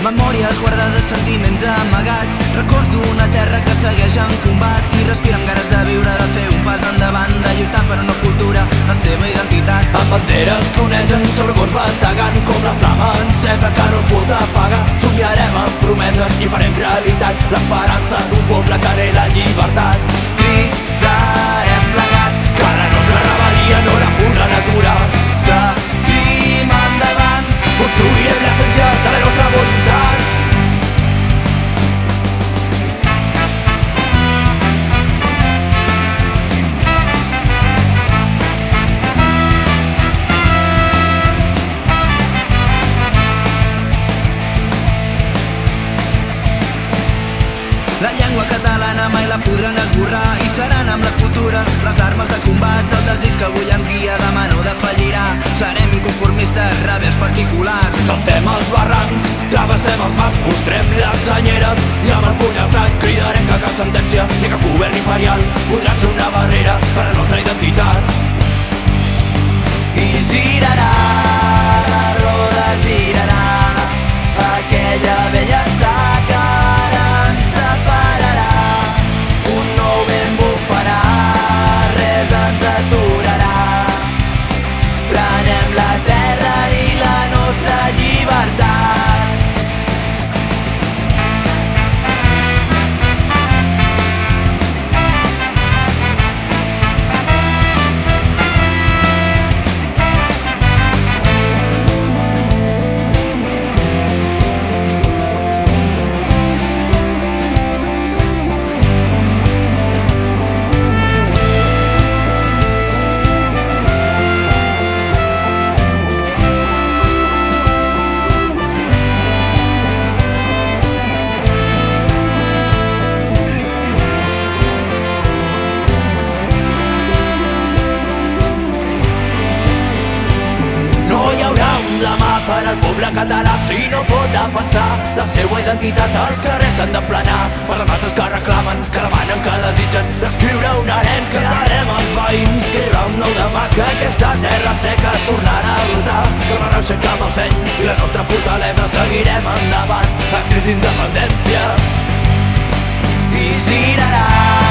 Memòries guardades, sentiments amagats, records d'una terra que segueix en combat i respira amb ganes de viure, de fer un pas endavant, de lluitar per una cultura, la seva identitat. Amb banderes que onegen sobre cors bategant com la flama encesa que no es pot apagar. Somiarem amb promeses i farem realitat l'esperança d'un poble que anhela llibertat. Cridarem plegats Que la nostra rebel·lia no la podran aturar. seguim endavant, Construirem l'essència de la nostra voluntat. la llengua catalana mai la podran esborrar i seran amb la cultura les armes de combat, el desig que avui ens guia demà no defallirà. Serem inconformistes, rebels particulars. Saltem els barrancs, travessem els mars, mostrem les senyeres i amb el puny alçat cridarem que cap sentència ni cap govern imperial podrà ser una barrera per a la nostra identitat. I girarà, la roda girarà, aquella vella estaca ara ens separarà. Un nou vent bufarà, res ens aturarà. Prenem la terra i la nostra llibertat. Per al poble català si no pot defensar la seva identitat, als carrers s'han d'emplenar per les masses que reclamen, que demanen, que desitgen reescriure una herència. Farem els veïns que hi haurà un nou demà, que aquesta terra seca tornarà a brotar. Tornarà a aixecar amb el seny i la nostra fortalesa seguirem endavant, a crit d'independència. I girarà